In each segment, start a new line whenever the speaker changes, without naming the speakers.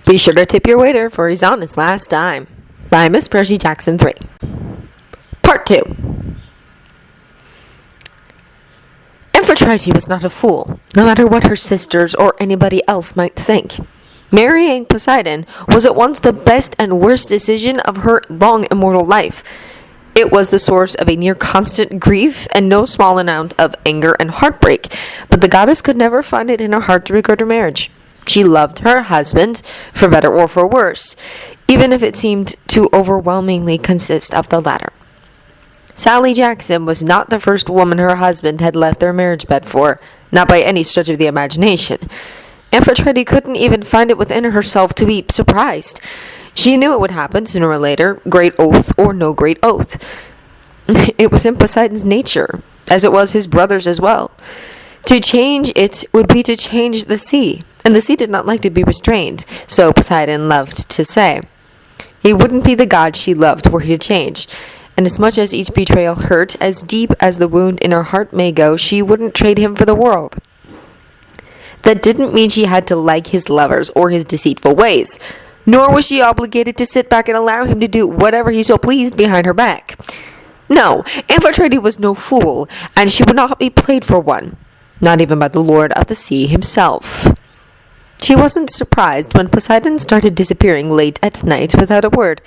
Be sure to tip your waiter, for he's on his last dime. By Miss Percy Jackson 3. Part 2. Amphitrite was not a fool, no matter what her sisters or anybody else might think. Marrying Poseidon was at once the best and worst decision of her long immortal life. It was the source of a near constant grief and no small amount of anger and heartbreak, but the goddess could never find it in her heart to regret her marriage. She loved her husband, for better or for worse, even if it seemed to overwhelmingly consist of the latter. Sally Jackson was not the first woman her husband had left their marriage bed for, not by any stretch of the imagination. Amphitrite couldn't even find it within herself to be surprised. She knew it would happen sooner or later, great oath or no great oath. It was in Poseidon's nature, as it was his brother's as well. To change it would be to change the sea, and the sea did not like to be restrained, so Poseidon loved to say. He wouldn't be the god she loved were he to change, and as much as each betrayal hurt, as deep as the wound in her heart may go, she wouldn't trade him for the world. That didn't mean she had to like his lovers or his deceitful ways, nor was she obligated to sit back and allow him to do whatever he so pleased behind her back. No, Amphitrite was no fool, and she would not be played for one, not even by the Lord of the Sea himself. She wasn't surprised when Poseidon started disappearing late at night without a word.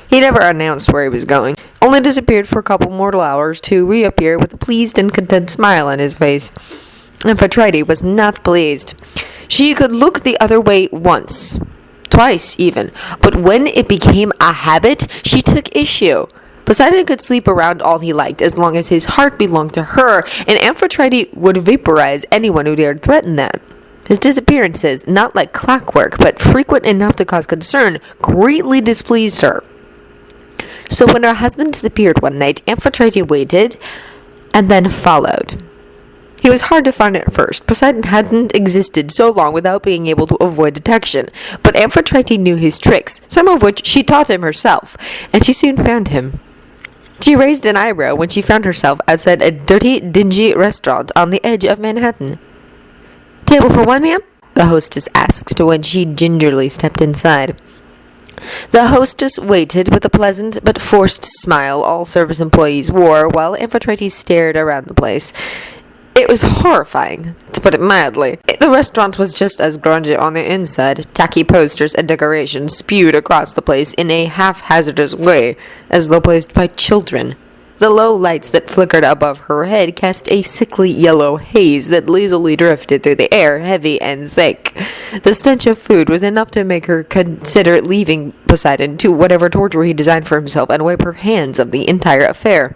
He never announced where he was going, only disappeared for a couple mortal hours to reappear with a pleased and content smile on his face. Amphitrite was not pleased. She could look the other way once, twice even, but when it became a habit, she took issue. Poseidon could sleep around all he liked as long as his heart belonged to her, and Amphitrite would vaporize anyone who dared threaten that. His disappearances, not like clockwork, but frequent enough to cause concern, greatly displeased her. So when her husband disappeared one night, Amphitrite waited, and then followed. He was hard to find at first. Poseidon hadn't existed so long without being able to avoid detection, but Amphitrite knew his tricks, some of which she taught him herself, and she soon found him. She raised an eyebrow when she found herself outside a dirty, dingy restaurant on the edge of Manhattan. "Table for one, ma'am?" the hostess asked when she gingerly stepped inside. The hostess waited with a pleasant but forced smile all service employees wore, while Amphitrite stared around the place. It was horrifying, to put it mildly. The restaurant was just as grungy on the inside. Tacky posters and decorations spewed across the place in a haphazardous way, as though placed by children. The low lights that flickered above her head cast a sickly yellow haze that lazily drifted through the air, heavy and thick. The stench of food was enough to make her consider leaving Poseidon to whatever torture he designed for himself and wipe her hands of the entire affair.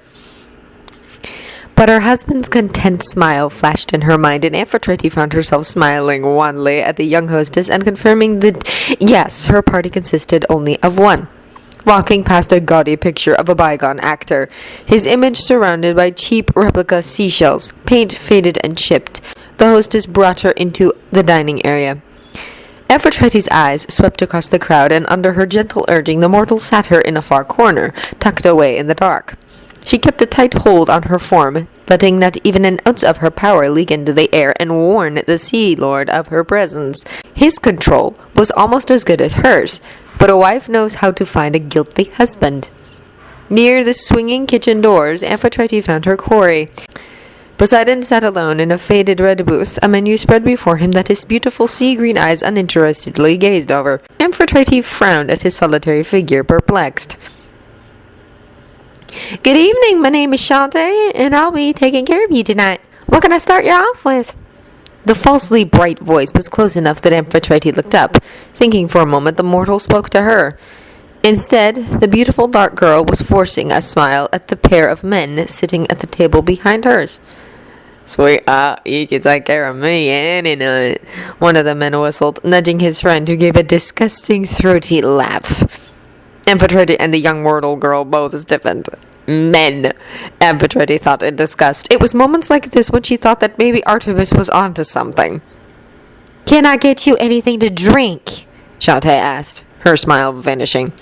But her husband's content smile flashed in her mind, and Amphitrite found herself smiling wanly at the young hostess and confirming that, yes, her party consisted only of one. Walking past a gaudy picture of a bygone actor, his image surrounded by cheap replica seashells, paint faded and chipped, the hostess brought her into the dining area. Amphitrite's eyes swept across the crowd, and under her gentle urging, the mortal sat her in a far corner, tucked away in the dark. She kept a tight hold on her form, letting not even an ounce of her power leak into the air and warn the Sea Lord of her presence. His control was almost as good as hers, but a wife knows how to find a guilty husband. Near the swinging kitchen doors, Amphitrite found her quarry. Poseidon sat alone in a faded red booth, a menu spread before him that his beautiful sea-green eyes uninterestedly gazed over. Amphitrite frowned at his solitary figure, perplexed. "Good evening, my name is Shantae, and I'll be taking care of you tonight. What can I start you off with?" The falsely bright voice was close enough that Amphitrite looked up. Thinking for a moment, the mortal spoke to her. Instead, the beautiful dark girl was forcing a smile at the pair of men sitting at the table behind hers. "Sweetheart, you can take care of me any night," one of the men whistled, nudging his friend, who gave a disgusting, throaty laugh. Amphitrite and the young mortal girl both stiffened. Men! Amphitrite thought in disgust. It was moments like this when she thought that maybe Artemis was onto something. "Can I get you anything to drink?" Shantae asked, her smile vanishing.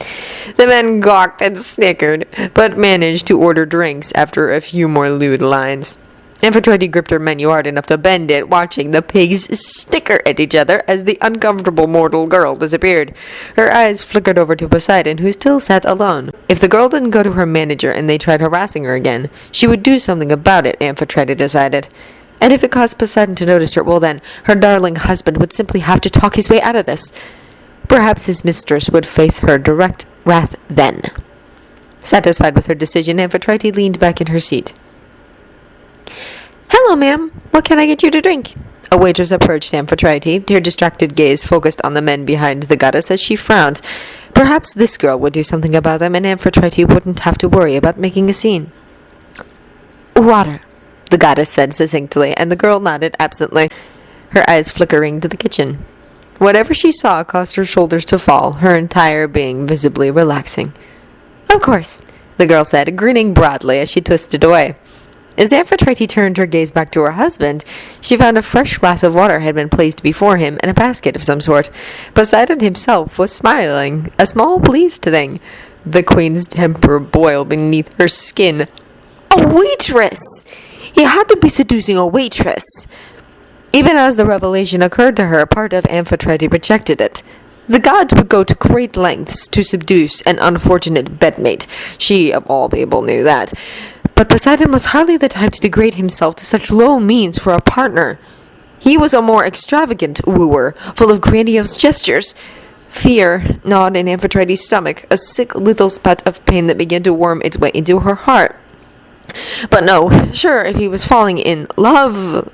The men gawked and snickered, but managed to order drinks after a few more lewd lines. Amphitrite gripped her menu hard enough to bend it, watching the pigs snicker at each other as the uncomfortable mortal girl disappeared. Her eyes flickered over to Poseidon, who still sat alone. If the girl didn't go to her manager and they tried harassing her again, she would do something about it, Amphitrite decided. And if it caused Poseidon to notice her, well then, her darling husband would simply have to talk his way out of this. Perhaps his mistress would face her direct wrath then. Satisfied with her decision, Amphitrite leaned back in her seat. "Hello, ma'am. What can I get you to drink?" A waitress approached Amphitrite, her distracted gaze focused on the men behind the goddess as she frowned. Perhaps this girl would do something about them, and Amphitrite wouldn't have to worry about making a scene. "Water," the goddess said succinctly, and the girl nodded absently, her eyes flickering to the kitchen. Whatever she saw caused her shoulders to fall, her entire being visibly relaxing. "Of course," the girl said, grinning broadly as she twisted away. As Amphitrite turned her gaze back to her husband, she found a fresh glass of water had been placed before him and a basket of some sort. Poseidon himself was smiling, a small pleased thing. The queen's temper boiled beneath her skin. A waitress! He had to be seducing a waitress. Even as the revelation occurred to her, part of Amphitrite rejected it. The gods would go to great lengths to seduce an unfortunate bedmate. She, of all people, knew that. But Poseidon was hardly the type to degrade himself to such low means for a partner. He was a more extravagant wooer, full of grandiose gestures. Fear gnawed in Amphitrite's stomach, a sick little spot of pain that began to worm its way into her heart. But no, sure, if he was falling in love,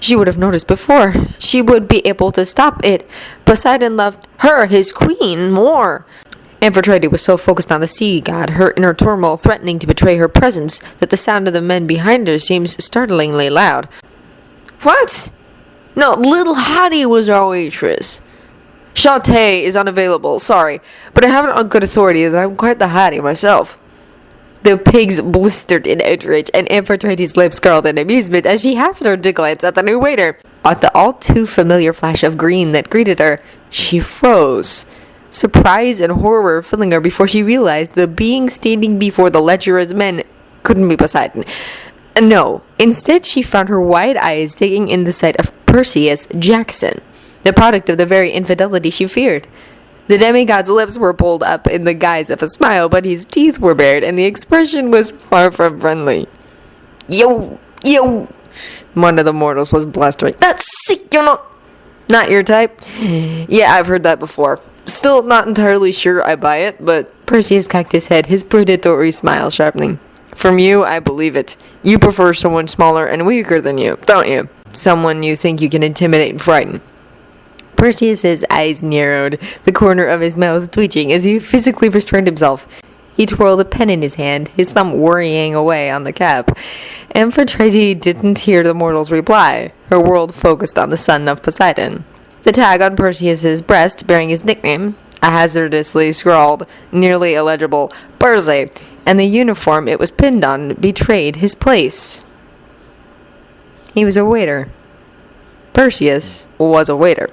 she would have noticed before. She would be able to stop it. Poseidon loved her, his queen, more. Amphitrite was so focused on the sea god, her inner turmoil threatening to betray her presence, that the sound of the men behind her seems startlingly loud. "What? No, little Hattie was our waitress. Shantae is unavailable, sorry, but I have it on good authority that I'm quite the Hattie myself." The pigs blistered in outrage, and Amphitrite's lips curled in amusement as she half turned to glance at the new waiter. At the all-too-familiar flash of green that greeted her, she froze. Surprise and horror filling her before she realized the being standing before the lecherous men couldn't be Poseidon. No, instead she found her wide eyes taking in the sight of Percy as Jackson, the product of the very infidelity she feared. The demigod's lips were pulled up in the guise of a smile, but his teeth were bared, and the expression was far from friendly. Yo! One of the mortals was blustering. "That's sick, you're not your type?" "Yeah, I've heard that before. Still not entirely sure I buy it, but..." Perseus cocked his head, his predatory smile sharpening. "From you, I believe it. You prefer someone smaller and weaker than you, don't you? Someone you think you can intimidate and frighten." Perseus's eyes narrowed, the corner of his mouth twitching as he physically restrained himself. He twirled a pen in his hand, his thumb worrying away on the cap. Amphitrite didn't hear the mortal's reply. Her world focused on the son of Poseidon. The tag on Perseus's breast, bearing his nickname, a hazardously scrawled, nearly illegible Percy, and the uniform it was pinned on betrayed his place. He was a waiter. Perseus was a waiter.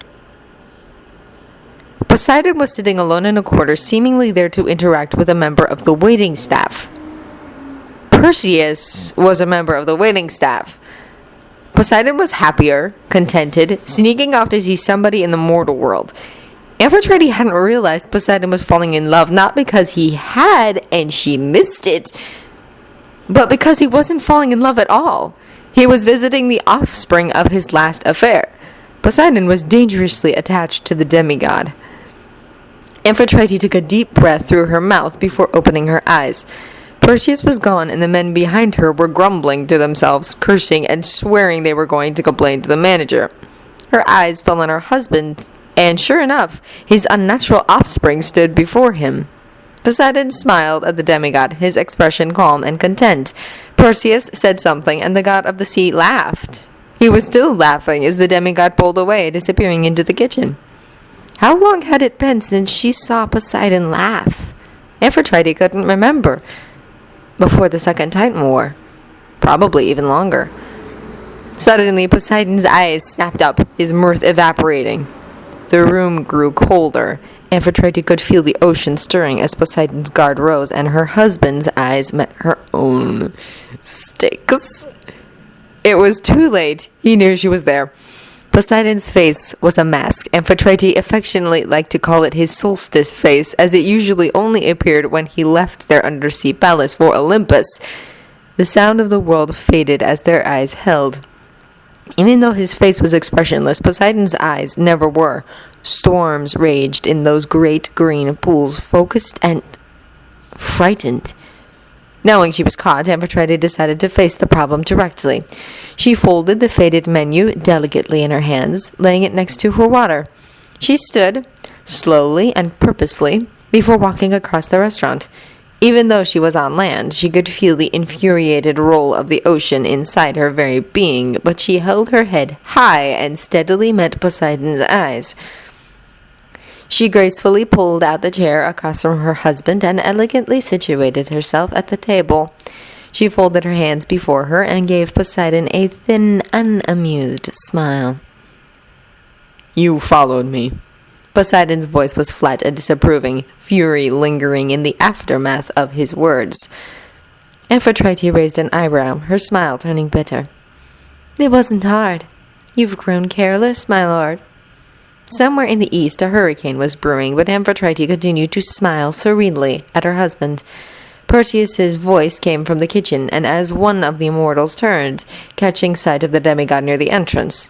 Poseidon was sitting alone in a corner, seemingly there to interact with a member of the waiting staff. Perseus was a member of the waiting staff. Poseidon was happier, contented, sneaking off to see somebody in the mortal world. Amphitrite hadn't realized Poseidon was falling in love, not because he had and she missed it, but because he wasn't falling in love at all. He was visiting the offspring of his last affair. Poseidon was dangerously attached to the demigod. Amphitrite took a deep breath through her mouth before opening her eyes. Perseus was gone, and the men behind her were grumbling to themselves, cursing and swearing they were going to complain to the manager. Her eyes fell on her husband, and sure enough, his unnatural offspring stood before him. Poseidon smiled at the demigod, his expression calm and content. Perseus said something, and the god of the sea laughed. He was still laughing as the demigod pulled away, disappearing into the kitchen. How long had it been since she saw Poseidon laugh? Amphitrite couldn't remember. Before the Second Titan War. Probably even longer. Suddenly, Poseidon's eyes snapped up, his mirth evaporating. The room grew colder. Amphitrite could feel the ocean stirring as Poseidon's guard rose, and her husband's eyes met her own. Sticks. it was too late. He knew she was there. Poseidon's face was a mask. Amphitrite affectionately liked to call it his solstice face, as it usually only appeared when he left their undersea palace for Olympus. The sound of the world faded as their eyes held. Even though his face was expressionless, Poseidon's eyes never were. Storms raged in those great green pools, focused and frightened. Knowing she was caught, Amphitrite decided to face the problem directly. She folded the faded menu delicately in her hands, laying it next to her water. She stood, slowly and purposefully, before walking across the restaurant. Even though she was on land, she could feel the infuriated roll of the ocean inside her very being, but she held her head high and steadily met Poseidon's eyes. She gracefully pulled out the chair across from her husband and elegantly situated herself at the table. She folded her hands before her and gave Poseidon a thin, unamused smile. "You followed me." Poseidon's voice was flat and disapproving, fury lingering in the aftermath of his words. Amphitrite raised an eyebrow, her smile turning bitter. "It wasn't hard. You've grown careless, my lord." Somewhere in the east a hurricane was brewing, but Amphitrite continued to smile serenely at her husband. Perseus's voice came from the kitchen, and as one of the immortals turned, catching sight of the demigod near the entrance.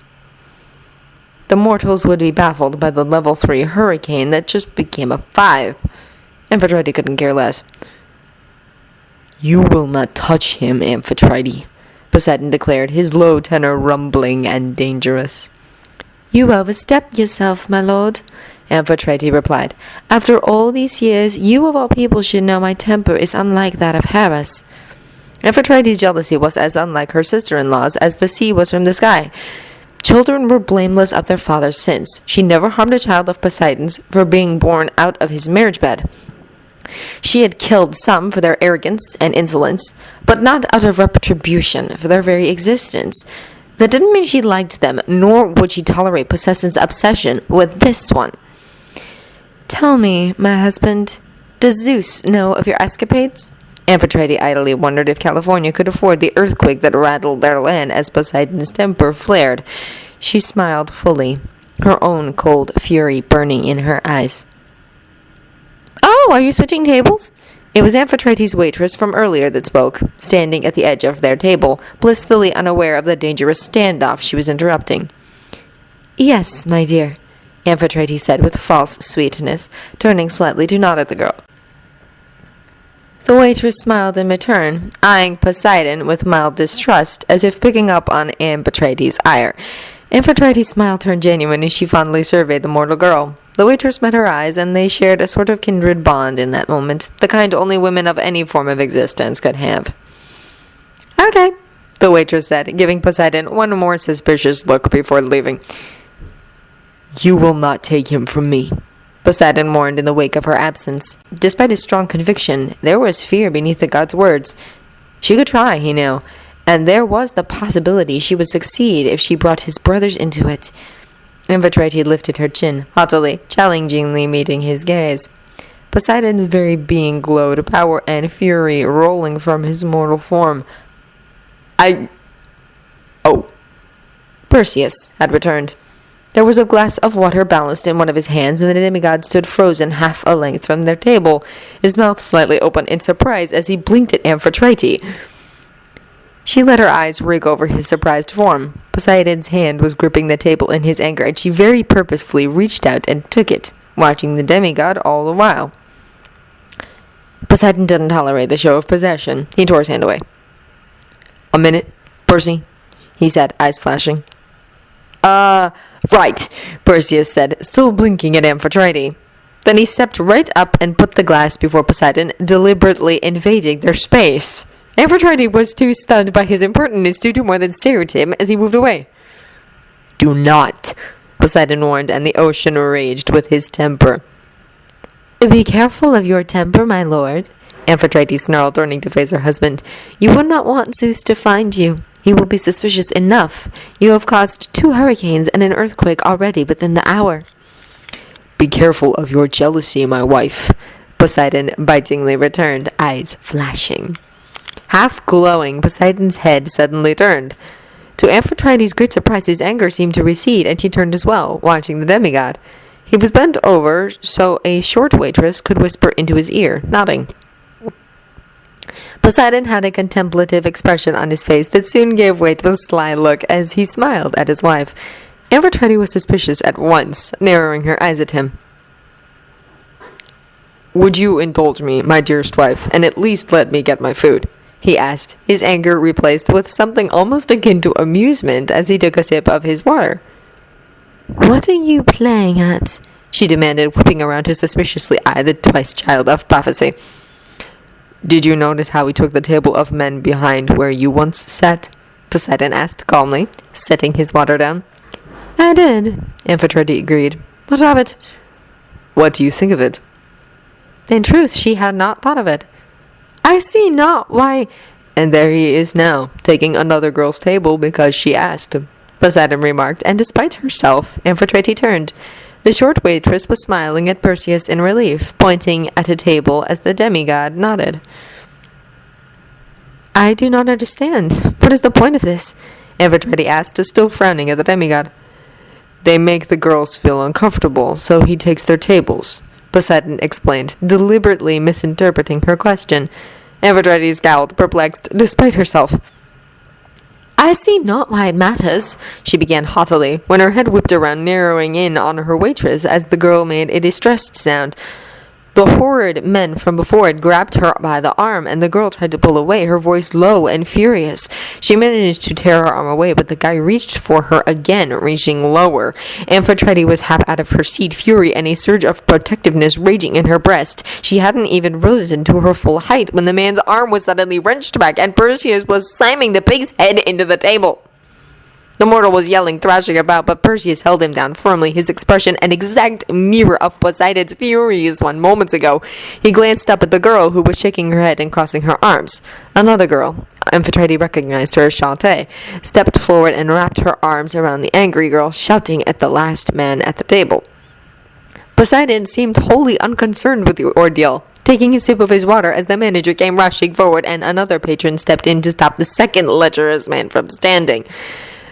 The mortals would be baffled by the level 3 hurricane that just became a 5. Amphitrite couldn't care less. "You will not touch him, Amphitrite," Poseidon declared, his low tenor rumbling and dangerous. "You overstep yourself, my lord," Amphitrite replied. "After all these years, you of all people should know my temper is unlike that of Hera's." Amphitrite's jealousy was as unlike her sister-in-law's as the sea was from the sky. Children were blameless of their father's sins. She never harmed a child of Poseidon's for being born out of his marriage bed. She had killed some for their arrogance and insolence, but not out of retribution for their very existence. That didn't mean she liked them, nor would she tolerate Poseidon's obsession with this one. "Tell me, my husband, does Zeus know of your escapades?" Amphitrite idly wondered if California could afford the earthquake that rattled their land as Poseidon's temper flared. She smiled fully, her own cold fury burning in her eyes. "Oh, are you switching tables?" It was Amphitrite's waitress from earlier that spoke, standing at the edge of their table, blissfully unaware of the dangerous standoff she was interrupting. "Yes, my dear," Amphitrite said with false sweetness, turning slightly to nod at the girl. The waitress smiled in return, eyeing Poseidon with mild distrust, as if picking up on Amphitrite's ire. Amphitrite's smile turned genuine as she fondly surveyed the mortal girl. The waitress met her eyes, and they shared a sort of kindred bond in that moment, the kind only women of any form of existence could have. "Okay," the waitress said, giving Poseidon one more suspicious look before leaving. "You will not take him from me," Poseidon warned in the wake of her absence. Despite his strong conviction, there was fear beneath the god's words. She could try, he knew, and there was the possibility she would succeed if she brought his brothers into it. Amphitrite lifted her chin, haughtily, challengingly meeting his gaze. Poseidon's very being glowed, power and fury rolling from his mortal form. Oh. Perseus had returned. There was a glass of water balanced in one of his hands, and the demigod stood frozen half a length from their table, his mouth slightly open in surprise as he blinked at Amphitrite. She let her eyes rig over his surprised form. Poseidon's hand was gripping the table in his anger, and she very purposefully reached out and took it, watching the demigod all the while. Poseidon didn't tolerate the show of possession. He tore his hand away. "A minute, Percy," he said, eyes flashing. Right," Perseus said, still blinking at Amphitrite. Then he stepped right up and put the glass before Poseidon, deliberately invading their space. Amphitrite was too stunned by his impertinence to do more than stare at him as he moved away. "Do not," Poseidon warned, and the ocean raged with his temper. "Be careful of your temper, my lord," Amphitrite snarled, turning to face her husband. "You would not want Zeus to find you. He will be suspicious enough. You have caused 2 hurricanes and an earthquake already within the hour." "Be careful of your jealousy, my wife," Poseidon bitingly returned, eyes flashing. Half glowing, Poseidon's head suddenly turned. To Amphitrite's great surprise, his anger seemed to recede, and she turned as well, watching the demigod. He was bent over so a short waitress could whisper into his ear, nodding. Poseidon had a contemplative expression on his face that soon gave way to a sly look as he smiled at his wife. Amphitrite was suspicious at once, narrowing her eyes at him. "Would you indulge me, my dearest wife, and at least let me get my food?" he asked, his anger replaced with something almost akin to amusement as he took a sip of his water. "What are you playing at?" she demanded, whipping around to suspiciously eye the twice child of prophecy. "Did you notice how he took the table of men behind where you once sat?" Poseidon asked calmly, setting his water down. "I did," Amphitrite agreed. "What of it?" "What do you think of it?" In truth, she had not thought of it. "I see not why—" "And there he is now, taking another girl's table because she asked," Poseidon remarked, and despite herself, Amphitrite turned. The short waitress was smiling at Perseus in relief, pointing at a table as the demigod nodded. "I do not understand. What is the point of this?" Amphitrite asked, still frowning at the demigod. "They make the girls feel uncomfortable, so he takes their tables," Poseidon explained, deliberately misinterpreting her question. Amphitrite scowled, perplexed, despite herself. "I see not why it matters," she began haughtily, when her head whipped around, narrowing in on her waitress as the girl made a distressed sound. The horrid men from before had grabbed her by the arm, and the girl tried to pull away, her voice low and furious. She managed to tear her arm away, but the guy reached for her again, reaching lower. Amphitrite was half out of her seat, fury and a surge of protectiveness raging in her breast. She hadn't even risen to her full height when the man's arm was suddenly wrenched back, and Perseus was slamming the pig's head into the table. The mortal was yelling, thrashing about, but Perseus held him down firmly, his expression an exact mirror of Poseidon's furious one moments ago. He glanced up at the girl, who was shaking her head and crossing her arms. Another girl, Amphitrite recognized her as Shantae, stepped forward and wrapped her arms around the angry girl, shouting at the last man at the table. Poseidon seemed wholly unconcerned with the ordeal, taking a sip of his water as the manager came rushing forward, and another patron stepped in to stop the second lecherous man from standing.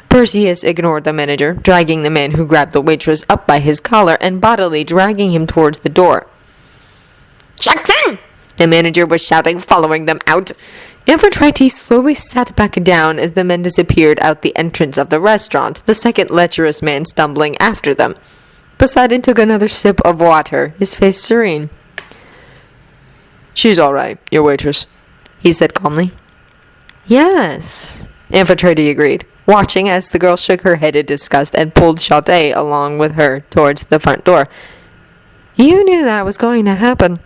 Perseus ignored the manager, dragging the man who grabbed the waitress up by his collar and bodily dragging him towards the door. "Jackson!" the manager was shouting, following them out. Amphitrite slowly sat back down as the men disappeared out the entrance of the restaurant, the second lecherous man stumbling after them. Poseidon took another sip of water, his face serene. "She's all right, your waitress," he said calmly. "Yes," Amphitrite agreed, watching as the girl shook her head in disgust and pulled Shantae along with her towards the front door. "You knew that was going to happen."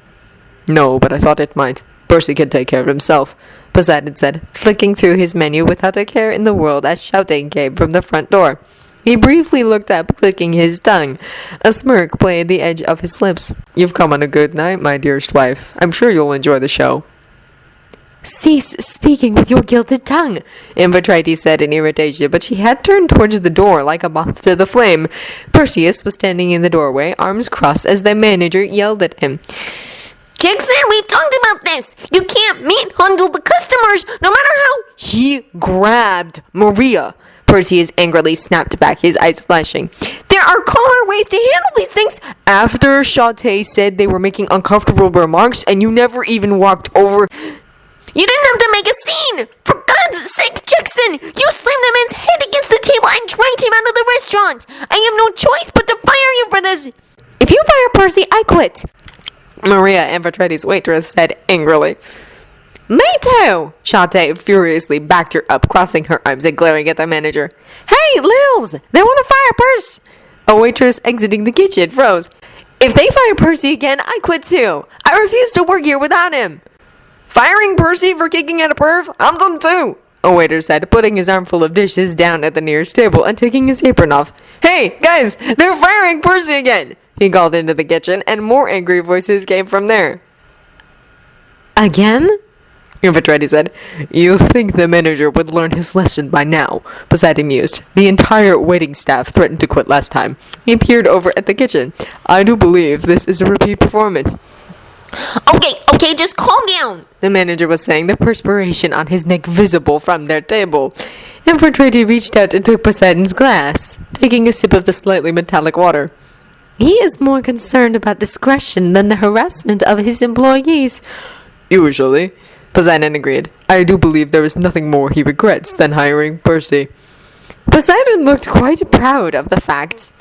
"No, but I thought it might. Percy can take care of himself," Poseidon said, flicking through his menu without a care in the world as shouting came from the front door. He briefly looked up, clicking his tongue. A smirk played the edge of his lips. "You've come on a good night, my dearest wife. I'm sure you'll enjoy the show." "Cease speaking with your gilded tongue," Amphitrite said in irritation, but she had turned towards the door like a moth to the flame. Perseus was standing in the doorway, arms crossed, as the manager yelled at him.
"Jackson, we've talked about this. You can't manhandle the customers, no matter how—"
He grabbed Maria. Perseus angrily snapped back, his eyes flashing.
"There are calmer ways to handle these things."
After Shantae said they were making uncomfortable remarks and you never even walked over...
"You didn't have to make a scene! For God's sake, Jackson! You slammed the man's head against the table and dragged him out of the restaurant! I have no choice but to fire you for this!"
"If you fire Percy, I quit!" Maria, Amphitrite's waitress, said angrily. "Me too!" Shantae furiously backed her up, crossing her arms and glaring at the manager. "Hey, Lils! They want to fire Percy!" A waitress exiting the kitchen froze. "If they fire Percy again, I quit too! I refuse to work here without him!" "Firing Percy for kicking at a perv? I'm done too," a waiter said, putting his armful of dishes down at the nearest table and taking his apron off. "Hey, guys, they're firing Percy again!" he called into the kitchen, and more angry voices came from there. "Again?" Amphitrite said. "You think the manager would learn his lesson by now," Poseidon mused. "The entire waiting staff threatened to quit last time." He peered over at the kitchen. "I do believe this is a repeat performance."
Okay, just calm down,"
the manager was saying, the perspiration on his neck visible from their table. Amphitrite reached out and took Poseidon's glass, taking a sip of the slightly metallic water. He is more concerned about discretion than the harassment of his employees.
Usually, Poseidon agreed. I do believe there is nothing more he regrets than hiring Percy.
Poseidon looked quite proud of the fact.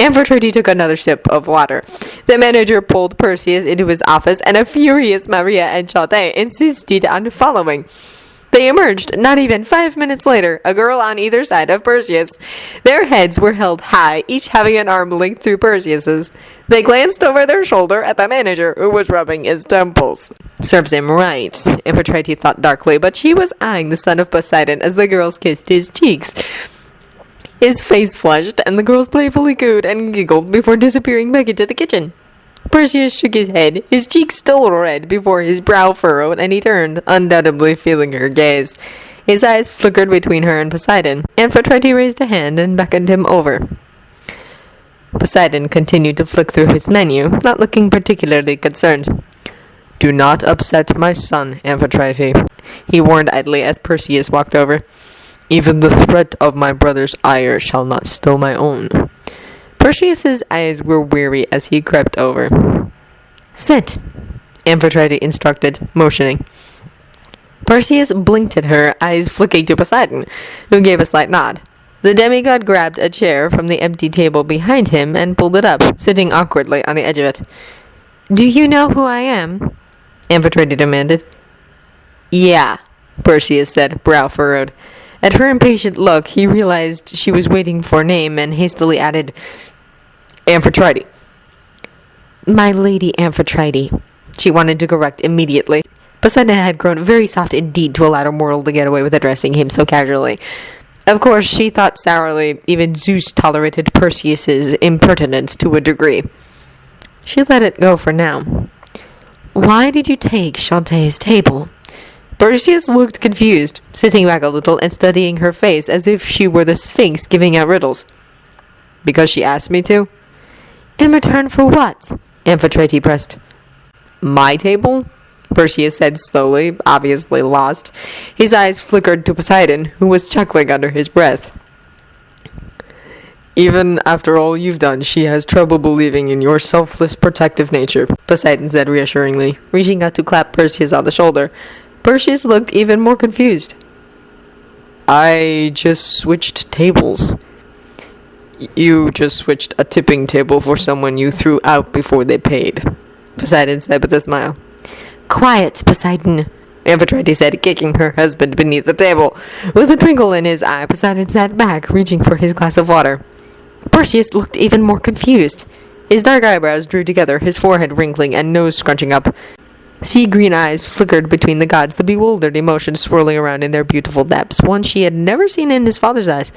Amphitrite took another sip of water. The manager pulled Perseus into his office, and a furious Maria and Chaudet insisted on following. They emerged not even 5 minutes later, a girl on either side of Perseus. Their heads were held high, each having an arm linked through Perseus's. They glanced over their shoulder at the manager, who was rubbing his temples. Serves him right, Amphitrite thought darkly, but she was eyeing the son of Poseidon as the girls kissed his cheeks. His face flushed, and the girls playfully cooed and giggled before disappearing back into the kitchen. Perseus shook his head, his cheeks still red before his brow furrowed, and he turned, undoubtedly feeling her gaze. His eyes flickered between her and Poseidon. Amphitrite raised a hand and beckoned him over. Poseidon continued to flick through his menu, not looking particularly concerned.
Do not upset my son, Amphitrite, he warned idly as Perseus walked over. Even the threat of my brother's ire shall not still my own.
Perseus's eyes were weary as he crept over. Sit, Amphitrite instructed, motioning. Perseus blinked at her, eyes flicking to Poseidon, who gave a slight nod. The demigod grabbed a chair from the empty table behind him and pulled it up, sitting awkwardly on the edge of it. Do you know who I am? Amphitrite demanded. Yeah, Perseus said, brow furrowed. At her impatient look, he realized she was waiting for a name and hastily added,
Amphitrite.
My lady Amphitrite, she wanted to correct immediately. Poseidon had grown very soft indeed to allow a mortal to get away with addressing him so casually. Of course, she thought sourly even Zeus tolerated Perseus's impertinence to a degree. She let it go for now. Why did you take Chautet's table? Perseus looked confused, sitting back a little and studying her face as if she were the Sphinx giving out riddles.
Because she asked me to?
In return for what? Amphitrite pressed.
My table? Perseus said slowly, obviously lost. His eyes flickered to Poseidon, who was chuckling under his breath. Even after all you've done, she has trouble believing in your selfless protective nature, Poseidon said reassuringly, reaching out to clap Perseus on the shoulder. Perseus looked even more confused. I just switched tables. You just switched a tipping table for someone you threw out before they paid, Poseidon said with a smile.
Quiet, Poseidon,
Amphitrite said, kicking her husband beneath the table.
With a twinkle in his eye, Poseidon sat back, reaching for his glass of water. Perseus looked even more confused. His dark eyebrows drew together, his forehead wrinkling and nose scrunching up. Sea-green eyes flickered between the gods, the bewildered emotion swirling around in their beautiful depths, one she had never seen in his father's eyes.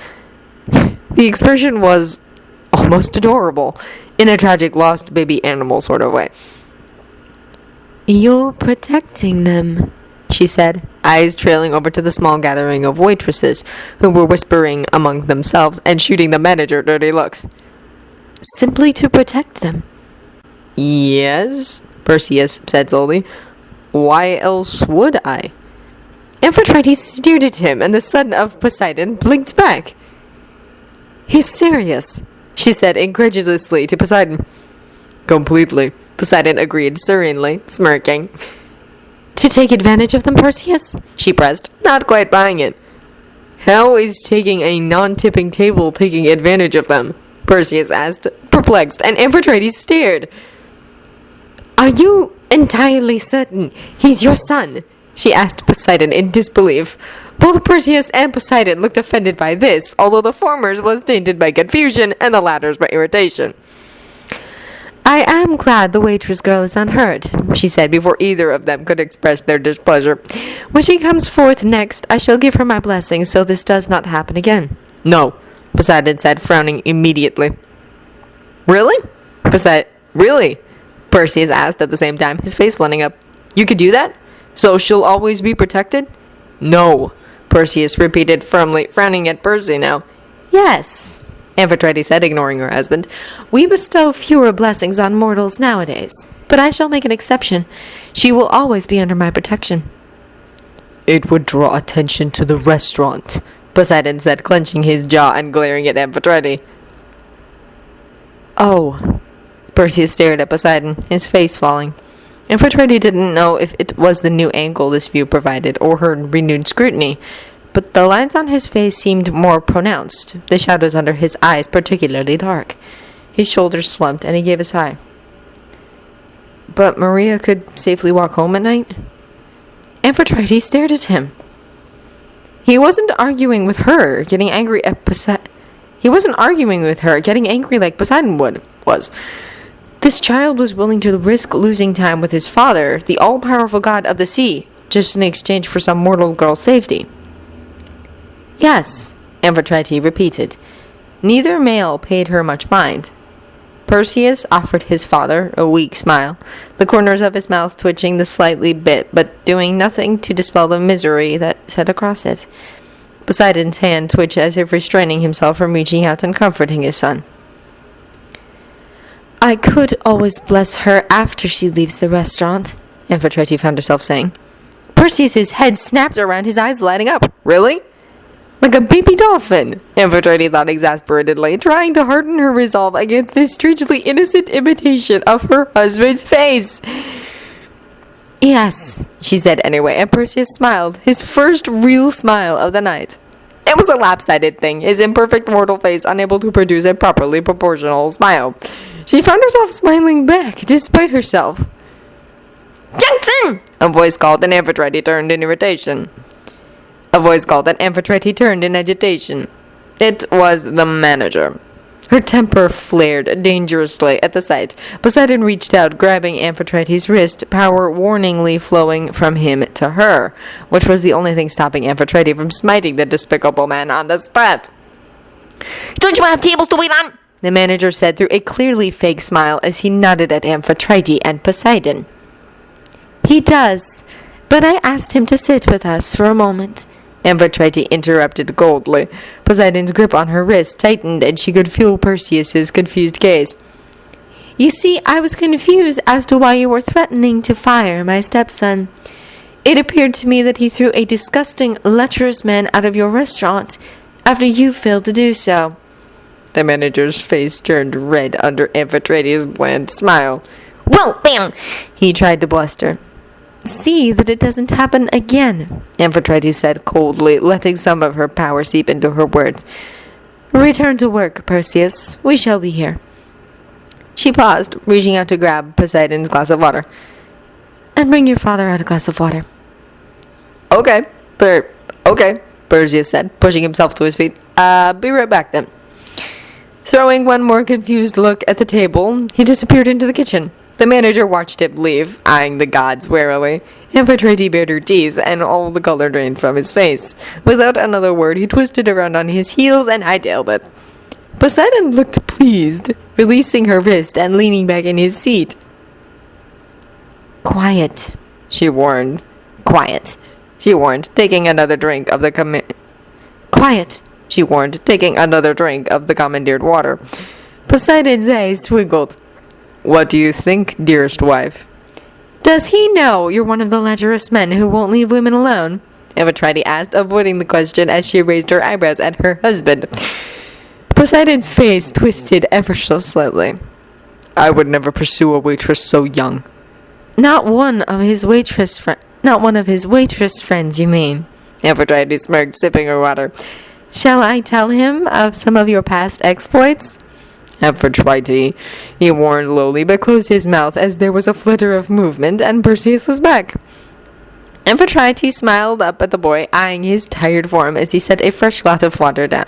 The expression was almost adorable, in a tragic lost baby animal sort of way. You're protecting them, she said, eyes trailing over to the small gathering of waitresses, who were whispering among themselves and shooting the manager dirty looks. Simply to protect them.
Yes, Perseus said slowly. Why else would I?
Amphitrite stared at him, and the son of Poseidon blinked back. He's serious, she said incredulously to Poseidon.
Completely, Poseidon agreed serenely, smirking.
To take advantage of them, Perseus? She pressed, not quite buying it.
How is taking a non-tipping table taking advantage of them? Perseus asked, perplexed, and Amphitrite stared.
Are you entirely certain he's your son? She asked Poseidon in disbelief. Both Perseus and Poseidon looked offended by this, although the former's was tainted by confusion and the latter's by irritation. I am glad the waitress girl is unhurt, she said before either of them could express their displeasure. When she comes forth next, I shall give her my blessing so this does not happen again.
No, Poseidon said, frowning immediately.
Really?
Really?
Perseus asked at the same time, his face lighting up.
You could do that? So she'll always be protected?
No, Perseus repeated firmly, frowning at Percy now. Yes, Amphitrite said, ignoring her husband. We bestow fewer blessings on mortals nowadays, but I shall make an exception. She will always be under my protection.
It would draw attention to the restaurant, Poseidon said, clenching his jaw and glaring at Amphitrite. Oh. Perseus stared at Poseidon, his face falling. Amphitrite didn't know if it was the new angle this view provided or her renewed scrutiny, but the lines on his face seemed more pronounced, the shadows under his eyes particularly dark. His shoulders slumped, and he gave a sigh. But Maria could safely walk home at night? Amphitrite stared at him. He wasn't arguing with her, getting angry at Poseidon. He wasn't arguing with her, getting angry like Poseidon was. This child was willing to risk losing time with his father, the all-powerful god of the sea, just in exchange for some mortal girl's safety. Yes, Amphitrite repeated. Neither male paid her much mind. Perseus offered his father a weak smile, the corners of his mouth twitching the slightly bit, but doing nothing to dispel the misery that sat across it. Poseidon's hand twitched as if restraining himself from reaching out and comforting his son. I could always bless her after she leaves the restaurant, Amphitrite found herself saying. Perseus's head snapped around, his eyes lighting up. Really? Like a baby dolphin, Amphitrite thought exasperatedly, trying to harden her resolve against this strangely innocent imitation of her husband's face. Yes, she said anyway, and Perseus smiled, his first real smile of the night. It was a lopsided thing, his imperfect mortal face unable to produce a properly proportional smile. She found herself smiling back, despite herself. Jackson! A voice called, and Amphitrite turned in irritation. A voice called, and Amphitrite turned in agitation. It was the manager. Her temper flared dangerously at the sight. Poseidon reached out, grabbing Amphitrite's wrist, power warningly flowing from him to her, which was the only thing stopping Amphitrite from smiting the despicable man on the spot.
Don't you have tables to wait on?
The manager said through a clearly fake smile as he nodded at Amphitrite and Poseidon. He does, but I asked him to sit with us for a moment. Amphitrite interrupted coldly. Poseidon's grip on her wrist tightened, and she could feel Perseus's confused gaze. You see, I was confused as to why you were threatening to fire my stepson. It appeared to me that he threw a disgusting, lecherous man out of your restaurant after you failed to do so. The manager's face turned red under Amphitrite's bland smile.
Well, then,
he tried to bluster. See that it doesn't happen again, Amphitrite said coldly, letting some of her power seep into her words. Return to work, Perseus. We shall be here. She paused, reaching out to grab Poseidon's glass of water. And bring your father out a glass of water. Okay, Perseus said, pushing himself to his feet. Be right back then. Throwing one more confused look at the table, he disappeared into the kitchen. The manager watched him leave, eyeing the gods warily. Amphitrite bared her teeth, and all the color drained from his face. Without another word, he twisted around on his heels and hightailed it. Poseidon looked pleased, releasing her wrist and leaning back in his seat. Quiet, she warned. Quiet, she warned, taking another drink of the Quiet, she warned, taking another drink of the commandeered water. Poseidon's eyes twinkled. What do you think, dearest wife? Does he know you're one of the lecherous men who won't leave women alone? Amphitrite asked, avoiding the question as she raised her eyebrows at her husband. Poseidon's face twisted ever so slightly. I would never pursue a waitress so young. Not one of his waitress friends, you mean? Amphitrite smirked, sipping her water. Shall I tell him of some of your past exploits? Amphitrite, he warned lowly, but closed his mouth as there was a flitter of movement, and Perseus was back. Amphitrite smiled up at the boy, eyeing his tired form as he set a fresh glass of water down.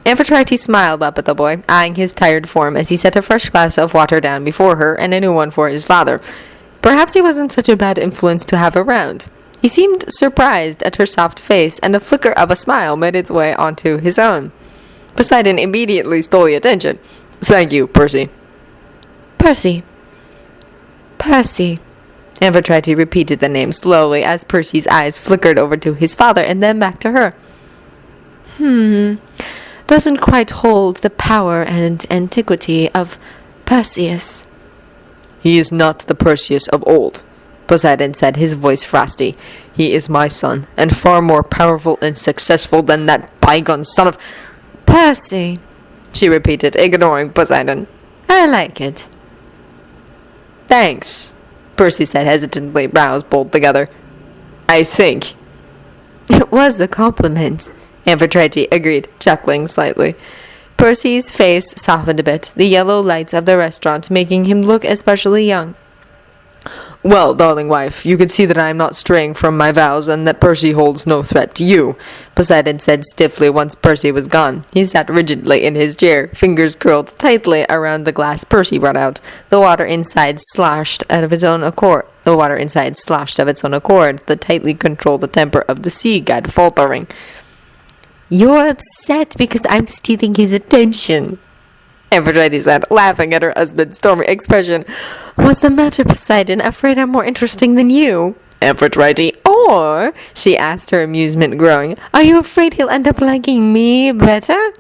Amphitrite smiled up at the boy, eyeing his tired form as he set a fresh glass of water down before her and a new one for his father. Perhaps he wasn't such a bad influence to have around. He seemed surprised at her soft face, and a flicker of a smile made its way onto his own. Poseidon immediately stole the attention. Thank you, Percy. Percy. Percy. Amphitrite repeated the name slowly as Percy's eyes flickered over to his father and then back to her. Doesn't quite hold the power and antiquity of Perseus. He is not the Perseus of old, Poseidon said, his voice frosty. He is my son, and far more powerful and successful than that bygone son of...
Percy,
she repeated, ignoring Poseidon.
I like it.
Thanks, Percy said hesitantly, brows pulled together. I think.
It was a compliment,
Amphitrite agreed, chuckling slightly.
Percy's face softened a bit, the yellow lights of the restaurant making him look especially young.
Well, darling wife, you can see that I am not straying from my vows, and that Percy holds no threat to you, Poseidon said stiffly once Percy was gone. He sat rigidly in his chair, fingers curled tightly around the glass Percy brought out. The water inside sloshed of its own accord. The tightly controlled the temper of the sea god faltering.
You're upset because I'm stealing his attention,
Amphitrite said, laughing at her husband's stormy expression.
What's the matter, Poseidon? Afraid I'm more interesting than you?
Amphitrite, or, she asked, her amusement growing,
are you afraid he'll end up liking me better?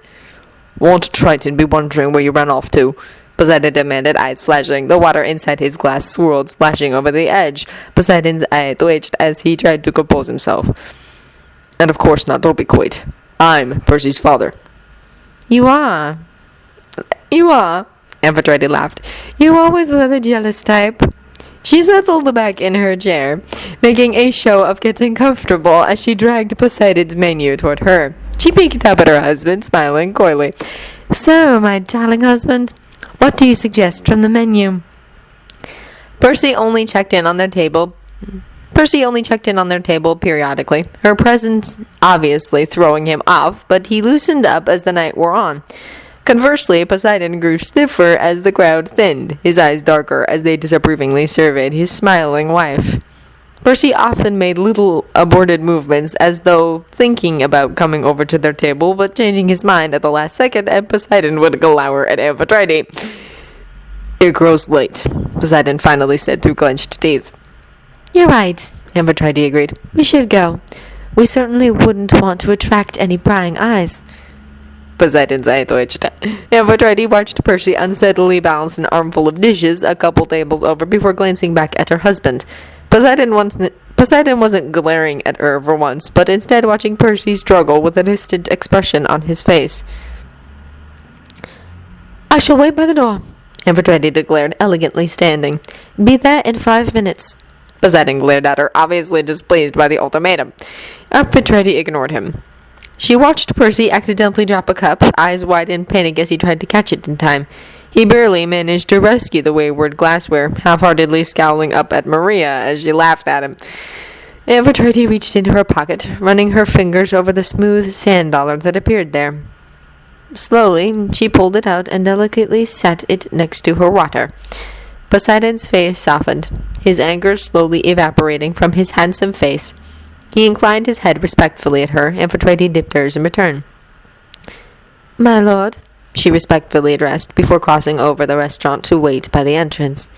Won't Triton be wondering where you ran off to? Poseidon demanded, eyes flashing. The water inside his glass swirled, splashing over the edge. Poseidon's eye twitched as he tried to compose himself. And of course not, don't be quite. I'm Percy's father.
You are?
You are? Amphitrite laughed.
You always were the jealous type.
She settled back in her chair, making a show of getting comfortable as she dragged Poseidon's menu toward her. She peeked up at her husband, smiling coyly.
So, my darling husband, what do you suggest from the menu?
Percy only checked in on their table periodically, her presence obviously throwing him off, but he loosened up as the night wore on. Conversely, Poseidon grew stiffer as the crowd thinned, his eyes darker as they disapprovingly surveyed his smiling wife. Percy often made little aborted movements as though thinking about coming over to their table, but changing his mind at the last second, and Poseidon would glower at Amphitrite. It grows late, Poseidon finally said through clenched teeth.
You're right, Amphitrite agreed. We should go. We certainly wouldn't want to attract any prying eyes.
Poseidon's eye twitched. Amphitrite watched Percy unsteadily balance an armful of dishes a couple tables over before glancing back at her husband. Poseidon wasn't glaring at her for once, but instead watching Percy struggle with a distant expression on his face.
I shall wait by the door, Amphitrite declared, elegantly standing. Be there in 5 minutes.
Poseidon glared at her, obviously displeased by the ultimatum. Amphitrite ignored him. She watched Percy accidentally drop a cup, eyes wide in panic as he tried to catch it in time. He barely managed to rescue the wayward glassware, half-heartedly scowling up at Maria as she laughed at him. Amphitrite reached into her pocket, running her fingers over the smooth sand dollar that appeared there. Slowly, she pulled it out and delicately set it next to her water. Poseidon's face softened, his anger slowly evaporating from his handsome face. He inclined his head respectfully at her. Amphitrite dipped hers in return.
My lord,
she respectfully addressed, before crossing over the restaurant to wait by the entrance.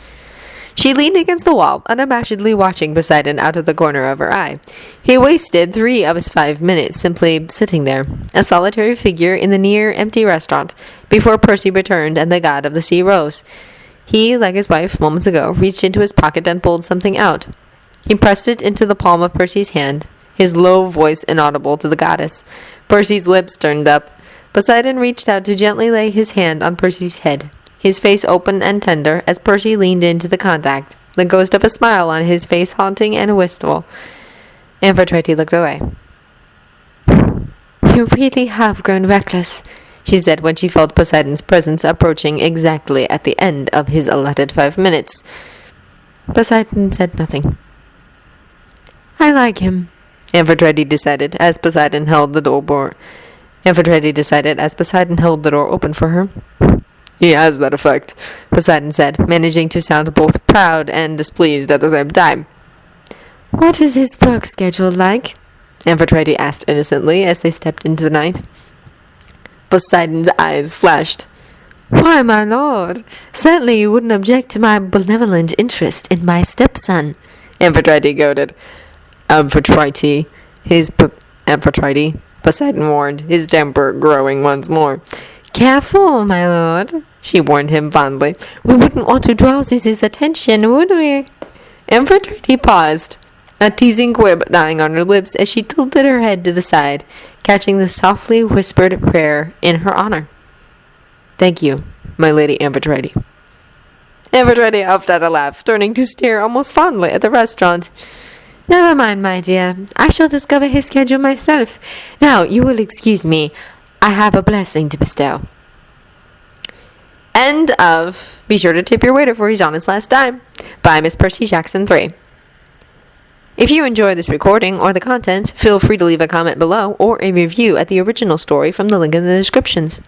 She leaned against the wall, unabashedly watching Poseidon out of the corner of her eye. He wasted 3 of his 5 minutes simply sitting there, a solitary figure in the near-empty restaurant, before Percy returned and the god of the sea rose. He, like his wife moments ago, reached into his pocket and pulled something out. He pressed it into the palm of Percy's hand, his low voice inaudible to the goddess. Percy's lips turned up. Poseidon reached out to gently lay his hand on Percy's head, his face open and tender as Percy leaned into the contact, the ghost of a smile on his face haunting and wistful. Amphitrite looked away.
You really have grown reckless, she said when she felt Poseidon's presence approaching exactly at the end of his allotted 5 minutes. Poseidon said nothing. I like him,
Amphitrite decided as Poseidon held the door open for her. He has that effect, Poseidon said, managing to sound both proud and displeased at the same time.
What is his work schedule like?
Amphitrite asked innocently as they stepped into the night. Poseidon's eyes flashed.
Why, my lord, certainly you wouldn't object to my benevolent interest in my stepson,
Amphitrite goaded. Amphitrite, Poseidon warned, his temper growing once more.
Careful, my lord, she warned him fondly. We wouldn't want to draw his attention, would we? Amphitrite paused, a teasing quip dying on her lips as she tilted her head to the side, catching the softly whispered prayer in her honor. Thank you, my lady Amphitrite. Amphitrite huffed at a laugh, turning to stare almost fondly at the restaurant. Never mind, my dear. I shall discover his schedule myself. Now, you will excuse me. I have a blessing to bestow. End of Be Sure to Tip Your Waiter for He's on His Last Dime by Miss Percy Jackson 3. If you enjoy this recording or the content, feel free to leave a comment below or a review at the original story from the link in the descriptions.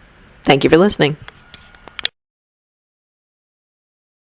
Thank you for listening.